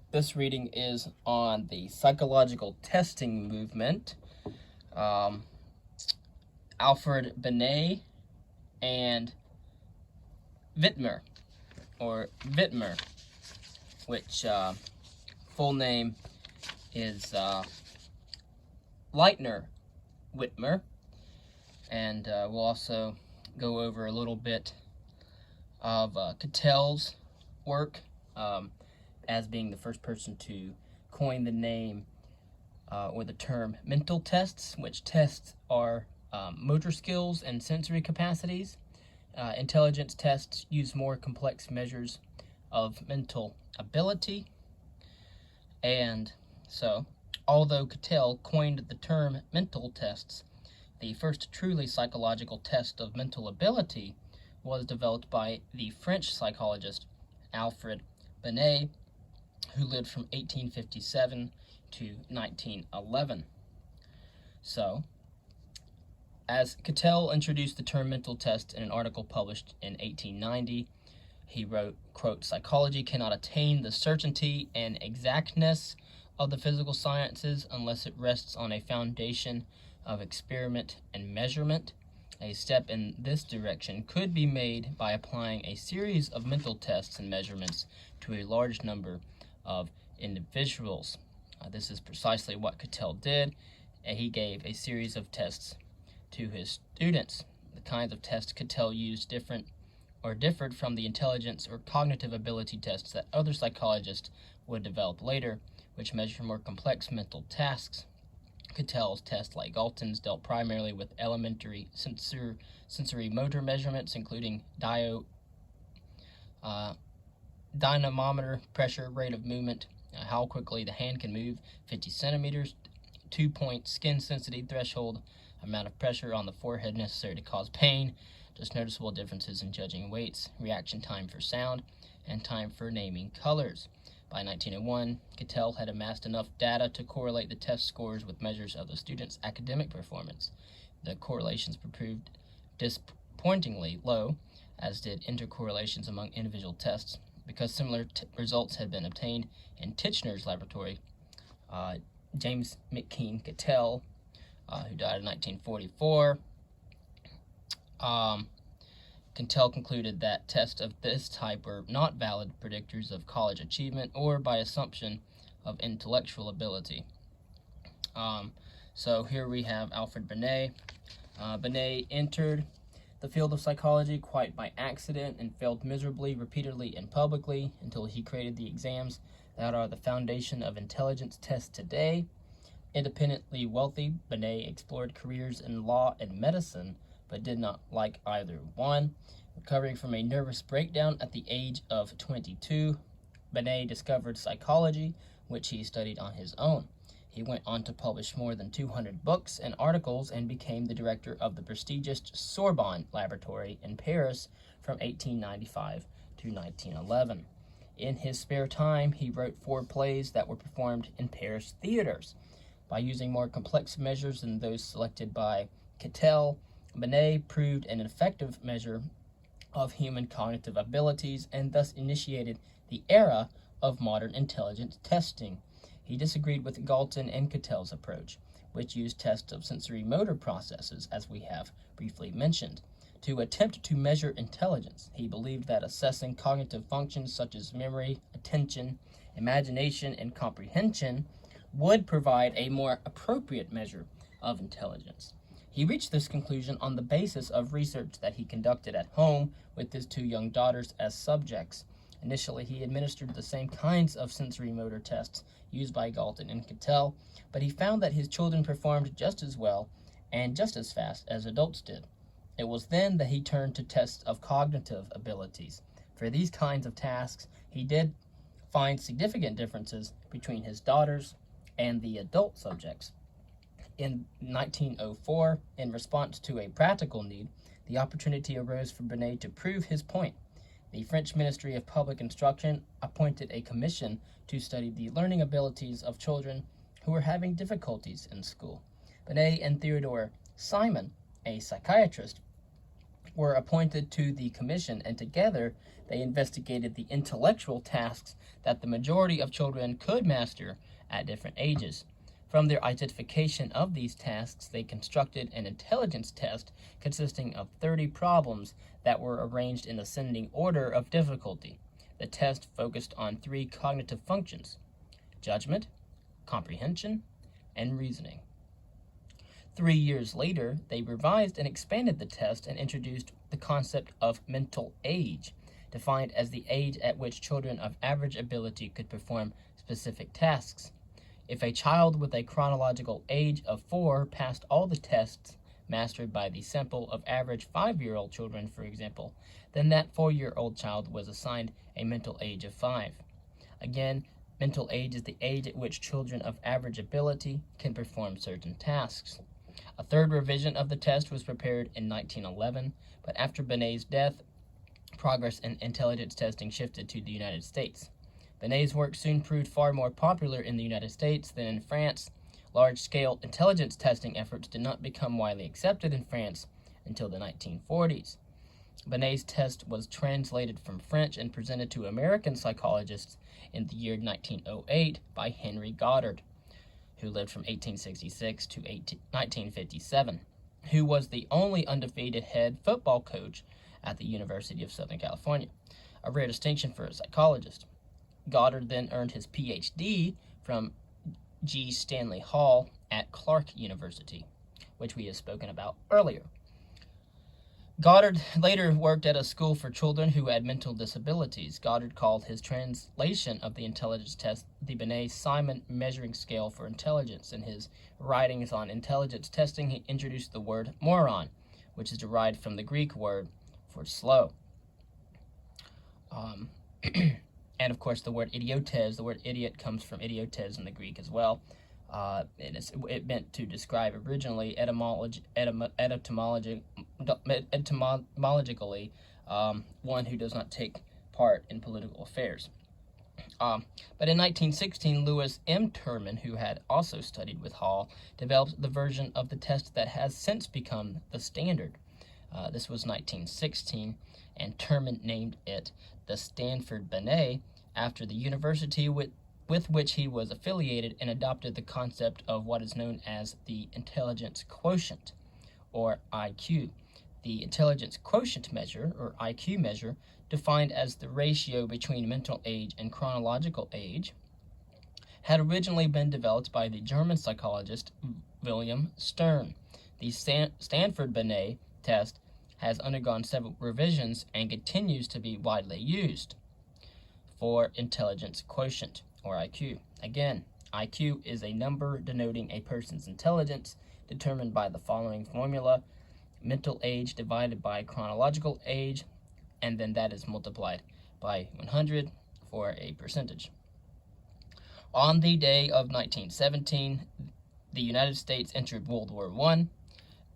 This reading is on the psychological testing movement. Um, Alfred Binet and Wittmer, which full name is Leitner Whitmer, and we'll also go over a little bit of Cattell's work as being the first person to coin the name or the term mental tests, which tests are motor skills and sensory capacities. Intelligence tests use more complex measures of mental ability. And so, although Cattell coined the term mental tests, the first truly psychological test of mental ability was developed by the French psychologist Alfred Binet, who lived from 1857 to 1911. So, as Cattell introduced the term mental test in an article published in 1890, he wrote, quote, "Psychology cannot attain the certainty and exactness of the physical sciences unless it rests on a foundation of experiment and measurement. A step in this direction could be made by applying a series of mental tests and measurements to a large number of individuals." This is precisely what Cattell did. He gave a series of tests to his students. The kinds of tests Cattell used differed from the intelligence or cognitive ability tests that other psychologists would develop later, which measure more complex mental tasks. Cattell's tests, like Galton's, dealt primarily with elementary sensory motor measurements, including dynamometer, pressure, rate of movement, how quickly the hand can move, 50 centimeters, 2-point skin sensitivity threshold, amount of pressure on the forehead necessary to cause pain, just noticeable differences in judging weights, reaction time for sound, and time for naming colors. By 1901, Cattell had amassed enough data to correlate the test scores with measures of the students' academic performance. The correlations proved disappointingly low, as did intercorrelations among individual tests. Because similar results had been obtained in Titchener's laboratory, James McKean Cattell, who died in 1944, Cattell concluded that tests of this type were not valid predictors of college achievement or, by assumption, of intellectual ability. So here we have Alfred Binet. Binet entered the field of psychology quite by accident and failed miserably, repeatedly, and publicly until he created the exams that are the foundation of intelligence tests today. Independently wealthy, Binet explored careers in law and medicine, but did not like either one. Recovering from a nervous breakdown at the age of 22, Binet discovered psychology, which he studied on his own. He went on to publish more than 200 books and articles and became the director of the prestigious Sorbonne Laboratory in Paris from 1895 to 1911. In his spare time, he wrote 4 plays that were performed in Paris theaters. By using more complex measures than those selected by Cattell, Binet proved an effective measure of human cognitive abilities and thus initiated the era of modern intelligence testing. He disagreed with Galton and Cattell's approach, which used tests of sensory motor processes, as we have briefly mentioned, to attempt to measure intelligence. He believed that assessing cognitive functions such as memory, attention, imagination, and comprehension would provide a more appropriate measure of intelligence. He reached this conclusion on the basis of research that he conducted at home with his 2 young daughters as subjects. Initially, he administered the same kinds of sensory motor tests used by Galton and Cattell, but he found that his children performed just as well and just as fast as adults did. It was then that he turned to tests of cognitive abilities. For these kinds of tasks, he did find significant differences between his daughters and the adult subjects. In 1904, in response to a practical need, the opportunity arose for Binet to prove his point. The French Ministry of Public Instruction appointed a commission to study the learning abilities of children who were having difficulties in school. Binet and Theodore Simon, a psychiatrist, were appointed to the commission, and together they investigated the intellectual tasks that the majority of children could master at different ages. From their identification of these tasks, they constructed an intelligence test consisting of 30 problems that were arranged in ascending order of difficulty. The test focused on 3 cognitive functions: judgment, comprehension, and reasoning. 3 years later, they revised and expanded the test and introduced the concept of mental age, defined as the age at which children of average ability could perform specific tasks. If a child with a chronological age of 4 passed all the tests mastered by the sample of average 5-year-old children, for example, then that 4-year-old child was assigned a mental age of 5. Again, mental age is the age at which children of average ability can perform certain tasks. A third revision of the test was prepared in 1911, but after Binet's death, progress in intelligence testing shifted to the United States. Binet's work soon proved far more popular in the United States than in France. Large-scale intelligence testing efforts did not become widely accepted in France until the 1940s. Binet's test was translated from French and presented to American psychologists in the year 1908 by Henry Goddard, who lived from 1866 to 1957, who was the only undefeated head football coach at the University of Southern California, a rare distinction for a psychologist. Goddard then earned his Ph.D. from G. Stanley Hall at Clark University, which we have spoken about earlier. Goddard later worked at a school for children who had mental disabilities. Goddard called his translation of the intelligence test the Binet-Simon measuring scale for intelligence. In his writings on intelligence testing, he introduced the word moron, which is derived from the Greek word for slow. And of course, the word idiotes, the word idiot comes from idiotes in the Greek as well. It meant to describe originally etymologically one who does not take part in political affairs. But in 1916, Louis M. Terman, who had also studied with Hall, developed the version of the test that has since become the standard. This was 1916, and Terman named it the Stanford Binet after the university with which he was affiliated, and adopted the concept of what is known as the intelligence quotient, or IQ. The intelligence quotient measure, or IQ measure, defined as the ratio between mental age and chronological age, had originally been developed by the German psychologist William Stern. The Stanford Binet test has undergone several revisions and continues to be widely used for intelligence quotient, or IQ. Again, IQ is a number denoting a person's intelligence, determined by the following formula: mental age divided by chronological age, and then that is multiplied by 100 for a percentage. On the day of 1917, the United States entered World War I.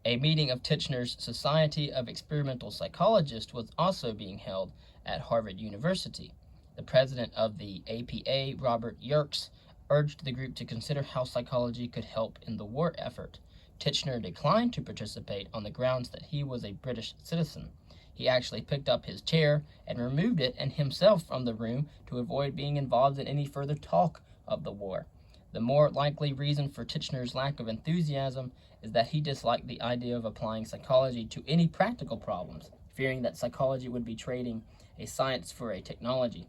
A meeting of Titchener's Society of Experimental Psychologists was also being held at Harvard University. The president of the APA, Robert Yerkes, urged the group to consider how psychology could help in the war effort. Titchener declined to participate on the grounds that he was a British citizen. He actually picked up his chair and removed it and himself from the room to avoid being involved in any further talk of the war. The more likely reason for Titchener's lack of enthusiasm is that he disliked the idea of applying psychology to any practical problems, fearing that psychology would be trading a science for a technology.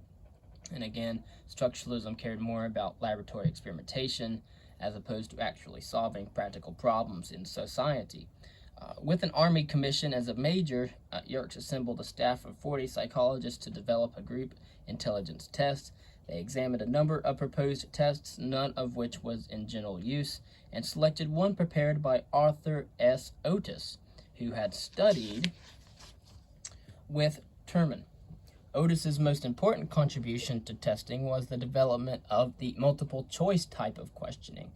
And again, structuralism cared more about laboratory experimentation as opposed to actually solving practical problems in society. With an Army commission as a major, Yerkes assembled a staff of 40 psychologists to develop a group intelligence test. They examined a number of proposed tests, none of which was in general use, and selected one prepared by Arthur S. Otis, who had studied with Terman. Otis's most important contribution to testing was the development of the multiple choice type of questioning.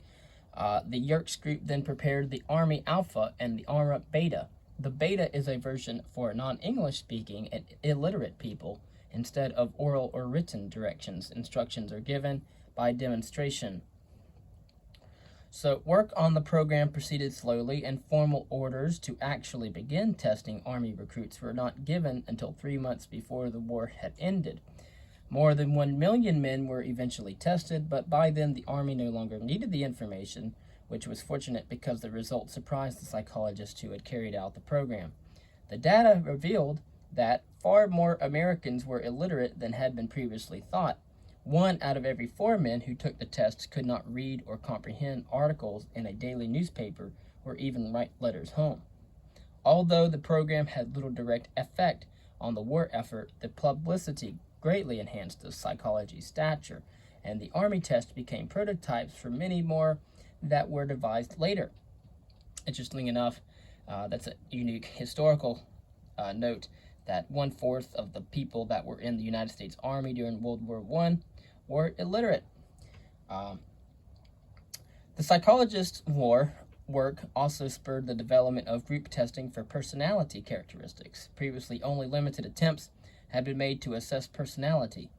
The Yerkes group then prepared the Army Alpha and the Arma Beta. The Beta is a version for non-English speaking and illiterate people. Instead of oral or written directions, instructions are given by demonstration. So work on the program proceeded slowly, and formal orders to actually begin testing Army recruits were not given until 3 months before the war had ended. More than 1 million men were eventually tested, but by then the Army no longer needed the information, which was fortunate because the results surprised the psychologists who had carried out the program. The data revealed that far more Americans were illiterate than had been previously thought. 1 out of every 4 men who took the tests could not read or comprehend articles in a daily newspaper or even write letters home. Although the program had little direct effect on the war effort, the publicity greatly enhanced the psychology's stature, and the Army test became prototypes for many more that were devised later. Interestingly enough, that's a unique historical note that 1/4 of the people that were in the United States Army during World War I were illiterate. The psychologist's work also spurred the development of group testing for personality characteristics. Previously, only limited attempts had been made to assess personality.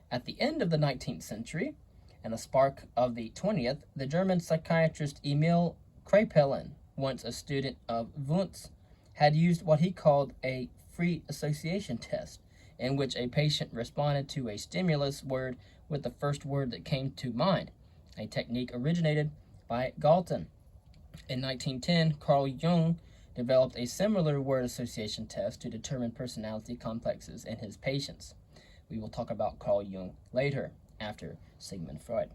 At the end of the 19th century, and the spark of the 20th, the German psychiatrist Emil Kraepelin, once a student of Wundt's, had used what he called a free association test, in which a patient responded to a stimulus word with the first word that came to mind, a technique originated by Galton. In 1910, Carl Jung developed a similar word association test to determine personality complexes in his patients. We will talk about Carl Jung later, after Sigmund Freud.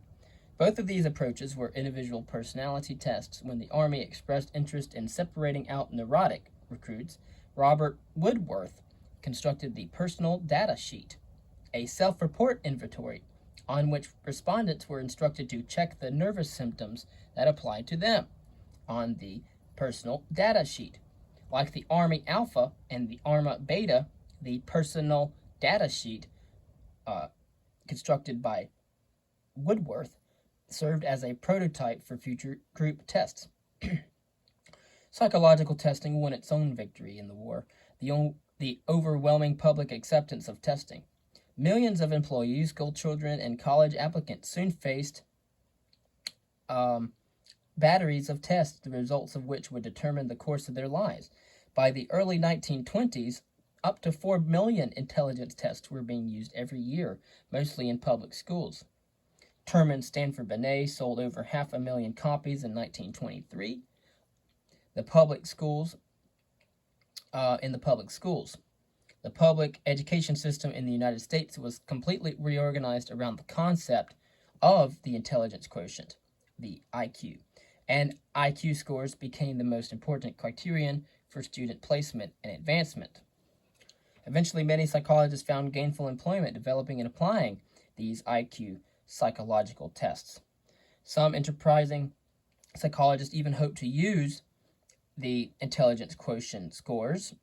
Both of these approaches were individual personality tests. When the Army expressed interest in separating out neurotic recruits, Robert Woodworth constructed the Personal Data Sheet, a self-report inventory on which respondents were instructed to check the nervous symptoms that applied to them on the Personal Data Sheet. Like the Army Alpha and the ARMA Beta, the Personal Data Sheet, constructed by Woodworth, served as a prototype for future group tests. Psychological testing won its own victory in the war, the overwhelming public acceptance of testing. Millions of employees, school children, and college applicants soon faced batteries of tests, the results of which would determine the course of their lives. By the early 1920s, up to 4 million intelligence tests were being used every year, mostly in public schools. Terman Stanford Binet sold over 500,000 copies in 1923. The public education system in the United States was completely reorganized around the concept of the intelligence quotient, the IQ, and IQ scores became the most important criterion for student placement and advancement. Eventually, many psychologists found gainful employment developing and applying these IQ psychological tests. Some enterprising psychologists even hoped to use the intelligence quotient scores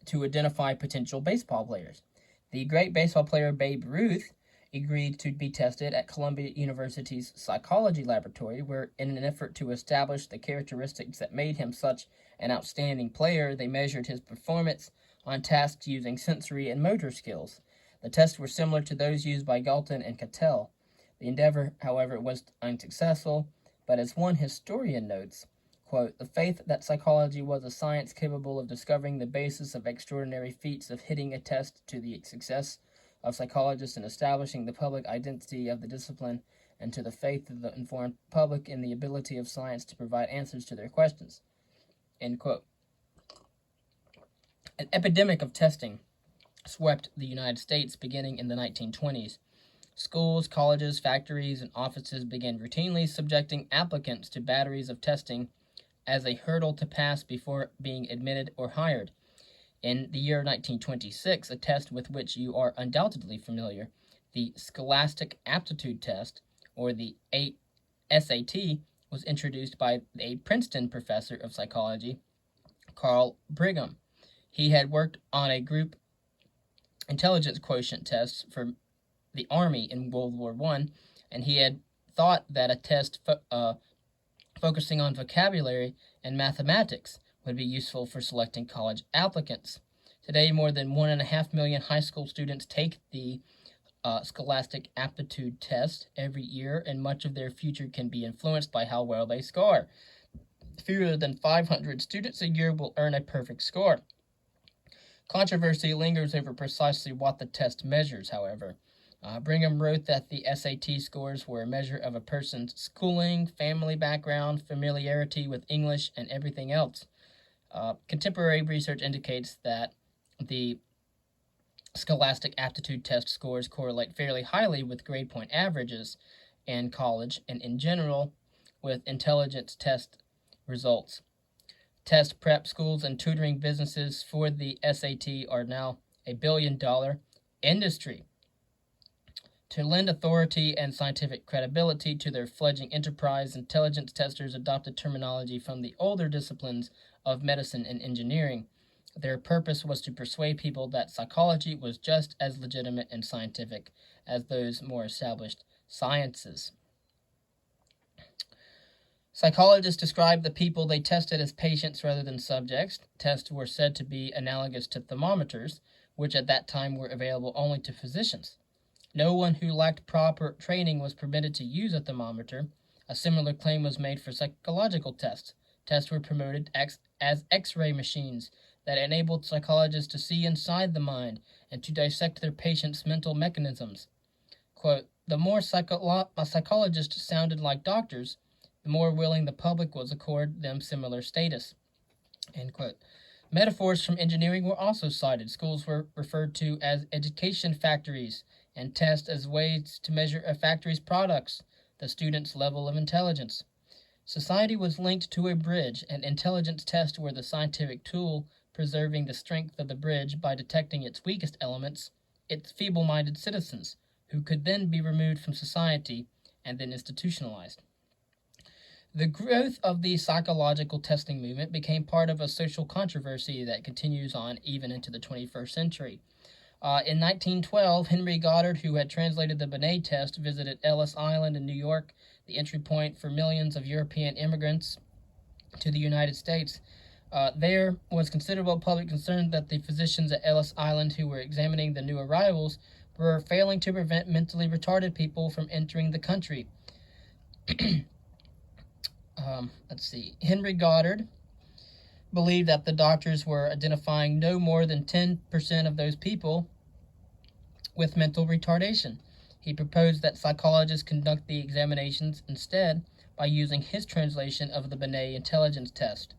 to identify potential baseball players. The great baseball player Babe Ruth agreed to be tested at Columbia University's psychology laboratory, where, in an effort to establish the characteristics that made him such an outstanding player, they measured his performance on tasks using sensory and motor skills. The tests were similar to those used by Galton and Cattell. The endeavor, however, was unsuccessful, but as one historian notes, quote, "The faith that psychology was a science capable of discovering the basis of extraordinary feats of hitting a test to the success of psychologists in establishing the public identity of the discipline, and to the faith of the informed public in the ability of science to provide answers to their questions." End quote. An epidemic of testing swept the United States beginning in the 1920s. Schools, colleges, factories, and offices began routinely subjecting applicants to batteries of testing as a hurdle to pass before being admitted or hired. In the year 1926, a test with which you are undoubtedly familiar, the Scholastic Aptitude Test, or the SAT, was introduced by a Princeton professor of psychology, Carl Brigham. He had worked on a group intelligence quotient tests for the Army in World War I, and he had thought that a test focusing on vocabulary and mathematics would be useful for selecting college applicants. Today, more than 1.5 million high school students take the scholastic aptitude test every year, and much of their future can be influenced by how well they score. Fewer than 500 students a year will earn a perfect score. Controversy lingers over precisely what the test measures, however. Brigham wrote that the SAT scores were a measure of a person's schooling, family background, familiarity with English, and everything else. Contemporary research indicates that the scholastic aptitude test scores correlate fairly highly with grade point averages in college and, in general, with intelligence test results. Test prep schools and tutoring businesses for the SAT are now a billion-dollar industry. To lend authority and scientific credibility to their fledgling enterprise, intelligence testers adopted terminology from the older disciplines of medicine and engineering. Their purpose was to persuade people that psychology was just as legitimate and scientific as those more established sciences. Psychologists described the people they tested as patients rather than subjects. Tests were said to be analogous to thermometers, which at that time were available only to physicians. No one who lacked proper training was permitted to use a thermometer. A similar claim was made for psychological tests. Tests were promoted as X-ray machines that enabled psychologists to see inside the mind and to dissect their patients' mental mechanisms. Quote, the more psychologists sounded like doctors, the more willing the public was to accord them similar status. End quote. Metaphors from engineering were also cited. Schools were referred to as education factories, and tests as ways to measure a factory's products, the student's level of intelligence. Society was linked to a bridge, and intelligence tests were the scientific tool preserving the strength of the bridge by detecting its weakest elements, its feeble-minded citizens, who could then be removed from society and then institutionalized. The growth of the psychological testing movement became part of a social controversy that continues on even into the 21st century. In 1912, Henry Goddard, who had translated the Binet test, visited Ellis Island in New York, the entry point for millions of European immigrants to the United States. There was considerable public concern that the physicians at Ellis Island who were examining the new arrivals were failing to prevent mentally retarded people from entering the country. Henry Goddard believed that the doctors were identifying no more than 10% of those people with mental retardation. He proposed that psychologists conduct the examinations instead by using his translation of the Binet intelligence test.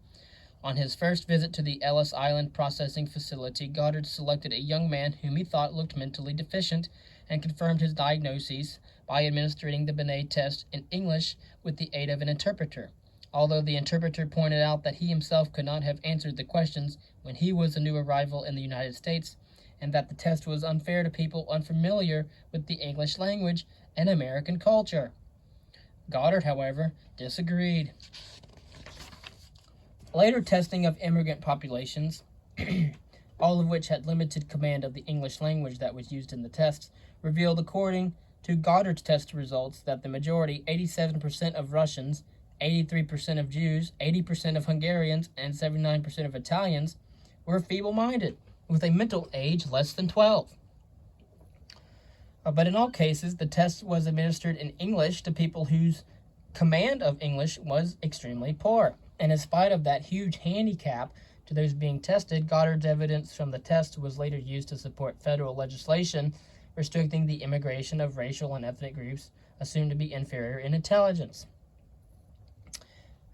On his first visit to the Ellis Island processing facility, Goddard selected a young man whom he thought looked mentally deficient and confirmed his diagnoses by administering the Binet test in English with the aid of an interpreter. Although the interpreter pointed out that he himself could not have answered the questions when he was a new arrival in the United States, and that the test was unfair to people unfamiliar with the English language and American culture. Goddard, however, disagreed. Later testing of immigrant populations, all of which had limited command of the English language that was used in the tests, revealed, according to Goddard's test results, that the majority, 87% of Russians, 83% of Jews, 80% of Hungarians, and 79% of Italians were feeble-minded, with a mental age less than 12. But in all cases, the test was administered in English to people whose command of English was extremely poor. And in spite of that huge handicap to those being tested, Goddard's evidence from the test was later used to support federal legislation restricting the immigration of racial and ethnic groups assumed to be inferior in intelligence.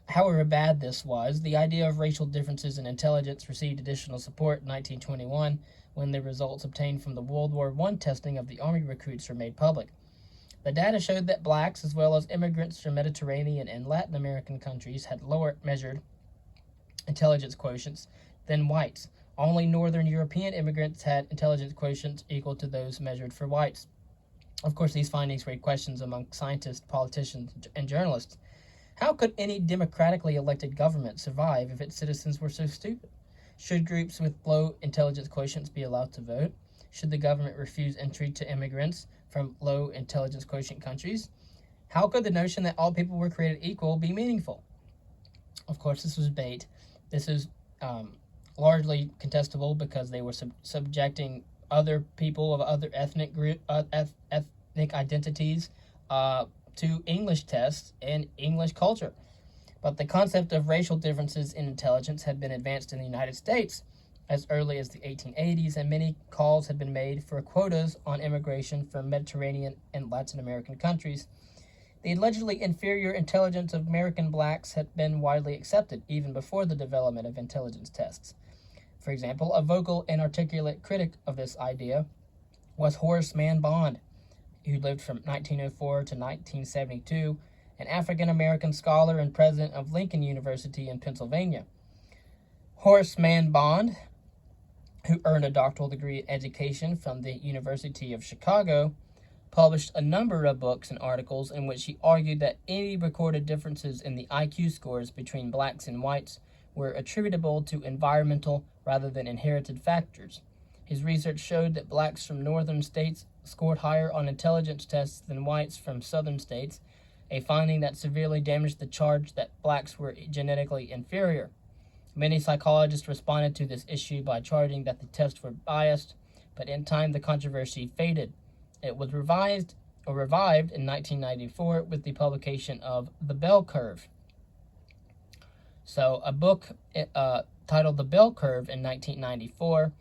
However bad this was, the idea of racial differences in intelligence received additional support in 1921 when the results obtained from the World War I testing of the Army recruits were made public. The data showed that blacks, as well as immigrants from Mediterranean and Latin American countries, had lower measured intelligence quotients than whites. Only Northern European immigrants had intelligence quotients equal to those measured for whites. Of course, these findings raised questions among scientists, politicians, and journalists. How could any democratically elected government survive if its citizens were so stupid? Should groups with low intelligence quotients be allowed to vote? Should the government refuse entry to immigrants from low intelligence quotient countries? How could the notion that all people were created equal be meaningful? Of course, this was bait. This is largely contestable because they were subjecting other people of other ethnic ethnic identities to English tests and English culture. But the concept of racial differences in intelligence had been advanced in the United States as early as the 1880s, and many calls had been made for quotas on immigration from Mediterranean and Latin American countries. The allegedly inferior intelligence of American blacks had been widely accepted even before the development of intelligence tests. For example, a vocal and articulate critic of this idea was Horace Mann Bond, who lived from 1904 to 1972, an African-American scholar and president of Lincoln University in Pennsylvania. Horace Mann Bond, who earned a doctoral degree in education from the University of Chicago, published a number of books and articles in which he argued that any recorded differences in the IQ scores between blacks and whites were attributable to environmental rather than inherited factors. His research showed that blacks from northern states scored higher on intelligence tests than whites from southern states, a finding that severely damaged the charge that blacks were genetically inferior. Many psychologists responded to this issue by charging that the tests were biased, but in time the controversy faded. It was revived in 1994 with the publication of The Bell Curve. So a book titled The Bell Curve in 1994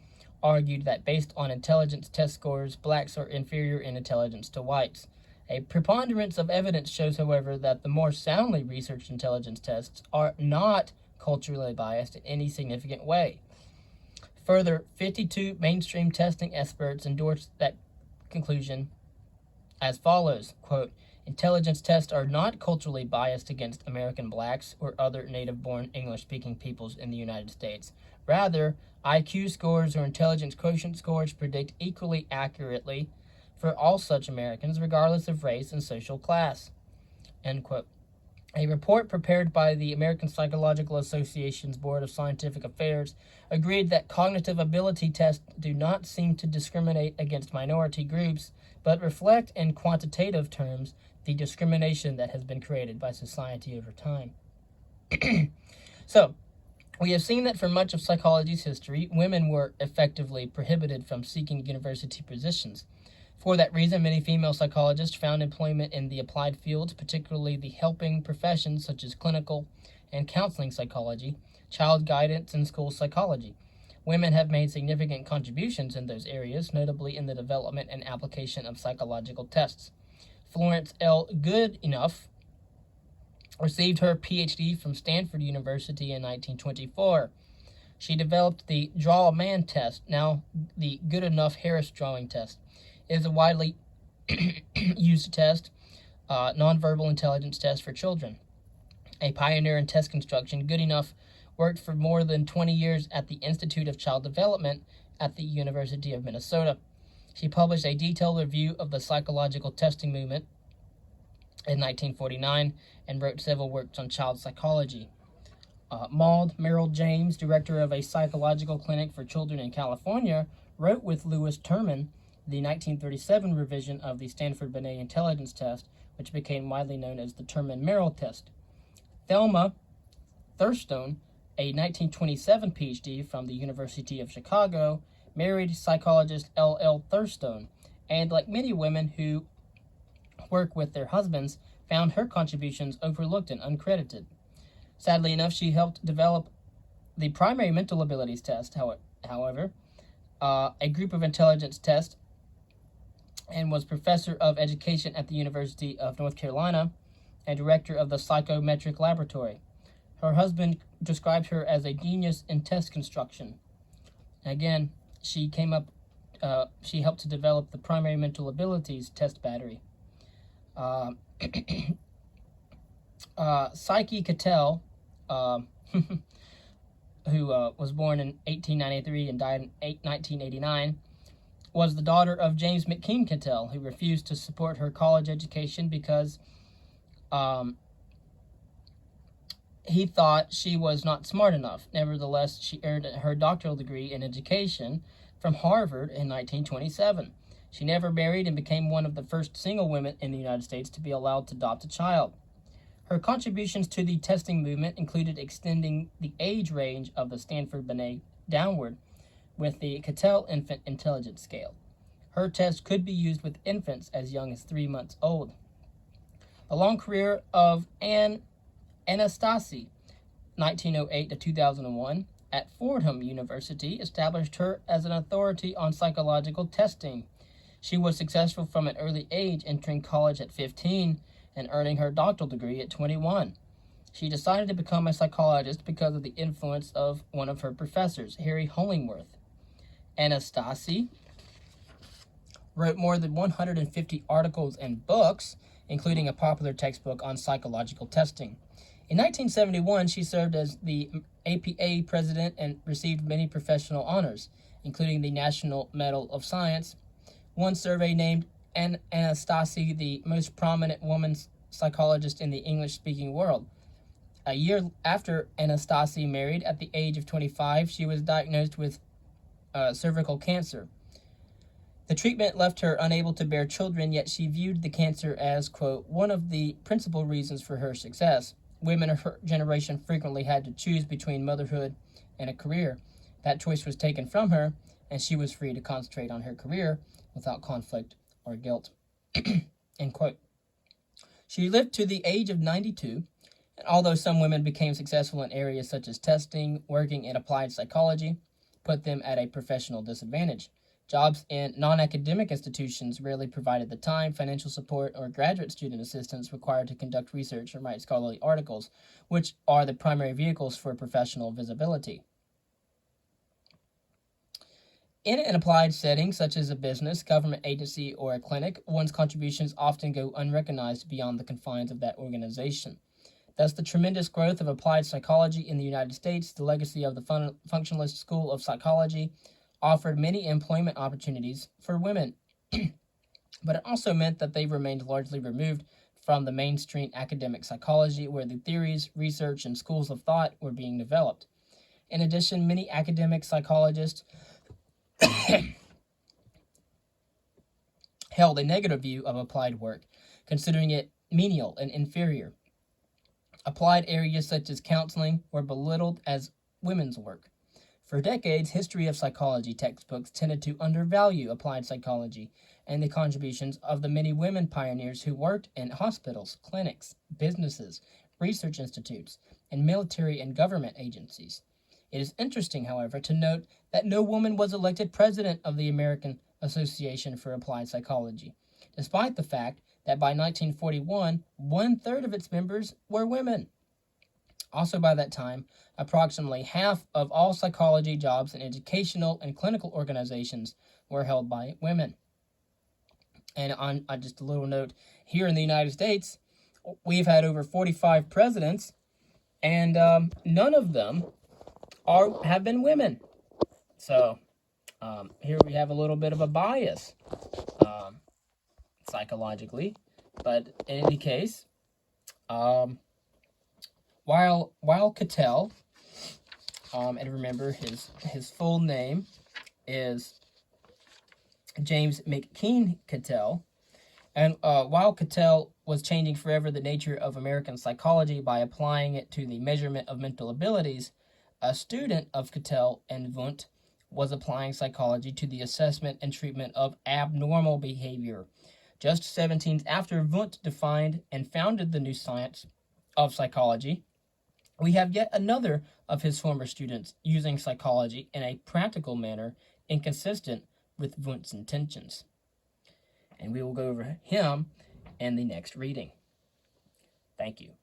argued that based on intelligence test scores, blacks are inferior in intelligence to whites. A preponderance of evidence shows, however, that the more soundly researched intelligence tests are not culturally biased in any significant way. Further, 52 mainstream testing experts endorsed that conclusion as follows, quote, intelligence tests are not culturally biased against American blacks or other native-born English-speaking peoples in the United States. Rather, IQ scores or intelligence quotient scores predict equally accurately for all such Americans, regardless of race and social class, end quote. A report prepared by the American Psychological Association's Board of Scientific Affairs agreed that cognitive ability tests do not seem to discriminate against minority groups, but reflect in quantitative terms the discrimination that has been created by society over time. So, we have seen that for much of psychology's history, women were effectively prohibited from seeking university positions. For that reason, many female psychologists found employment in the applied fields, particularly the helping professions such as clinical and counseling psychology, child guidance, and school psychology. Women have made significant contributions in those areas, notably in the development and application of psychological tests. Florence L. Goodenough received her PhD from Stanford University in 1924. She developed the Draw a Man test, now the Goodenough-Harris drawing test. It is a widely used test, nonverbal intelligence test for children. A pioneer in test construction, Goodenough worked for more than 20 years at the Institute of Child Development at the University of Minnesota. She published a detailed review of the psychological testing movement in 1949 and wrote several works on child psychology. Maud Merrill James, director of a psychological clinic for children in California, wrote with Louis Terman the 1937 revision of the Stanford Binet intelligence test, which became widely known as the Terman-Merrill test. Thelma Thurstone, a 1927 PhD from the University of Chicago, married psychologist L.L. Thurstone, and like many women who work with their husbands, found her contributions overlooked and uncredited. Sadly enough, she helped develop the primary mental abilities test, however, a group of intelligence tests, and was professor of education at the University of North Carolina and director of the psychometric laboratory. Her husband described her as a genius in test construction. Again, she helped to develop the primary mental abilities test battery. Psyche Cattell, who was born in 1893 and died in 1989, was the daughter of James McKean Cattell, who refused to support her college education because he thought she was not smart enough. Nevertheless, she earned her doctoral degree in education from Harvard in 1927. She never married and became one of the first single women in the United States to be allowed to adopt a child. Her contributions to the testing movement included extending the age range of the Stanford Binet downward, with the Cattell Infant Intelligence Scale. Her test could be used with infants as young as 3 months old. The long career of Anastasi, 1908 to 2001, at Fordham University established her as an authority on psychological testing. She was successful from an early age, entering college at 15 and earning her doctoral degree at 21. She decided to become a psychologist because of the influence of one of her professors, Harry Hollingworth. Anastasi wrote more than 150 articles and books, including a popular textbook on psychological testing. In 1971, she served as the APA president and received many professional honors, including the National Medal of Science. One survey named Anastasi the most prominent woman psychologist in the English-speaking world. A year after Anastasi married, at the age of 25, she was diagnosed with cervical cancer. The treatment left her unable to bear children, yet she viewed the cancer as, quote, one of the principal reasons for her success. Women of her generation frequently had to choose between motherhood and a career. That choice was taken from her, and she was free to concentrate on her career without conflict or guilt. End quote. She lived to the age of 92, and although some women became successful in areas such as testing, working in applied psychology put them at a professional disadvantage. Jobs in non-academic institutions rarely provided the time, financial support, or graduate student assistance required to conduct research or write scholarly articles, which are the primary vehicles for professional visibility. In an applied setting, such as a business, government agency, or a clinic, one's contributions often go unrecognized beyond the confines of that organization. Thus, the tremendous growth of applied psychology in the United States, the legacy of the functionalist school of psychology, offered many employment opportunities for women, but it also meant that they remained largely removed from the mainstream academic psychology where the theories, research, and schools of thought were being developed. In addition, many academic psychologists held a negative view of applied work, considering it menial and inferior. Applied areas such as counseling were belittled as women's work. For decades, history of psychology textbooks tended to undervalue applied psychology and the contributions of the many women pioneers who worked in hospitals, clinics, businesses, research institutes, and military and government agencies. It is interesting, however, to note that no woman was elected president of the American Association for Applied Psychology, despite the fact that by 1941, 1/3 of its members were women. Also by that time, approximately half of all psychology jobs in educational and clinical organizations were held by women. And on just a little note, here in the United States, we've had over 45 presidents, and none of them have been women. So here we have a little bit of a bias psychologically, but in any case, while Cattell, and remember his full name is James McKean Cattell, and while Cattell was changing forever the nature of American psychology by applying it to the measurement of mental abilities, a student of Cattell and Wundt was applying psychology to the assessment and treatment of abnormal behavior. Just 17 after Wundt defined and founded the new science of psychology, we have yet another of his former students using psychology in a practical manner inconsistent with Wundt's intentions. And we will go over him in the next reading. Thank you.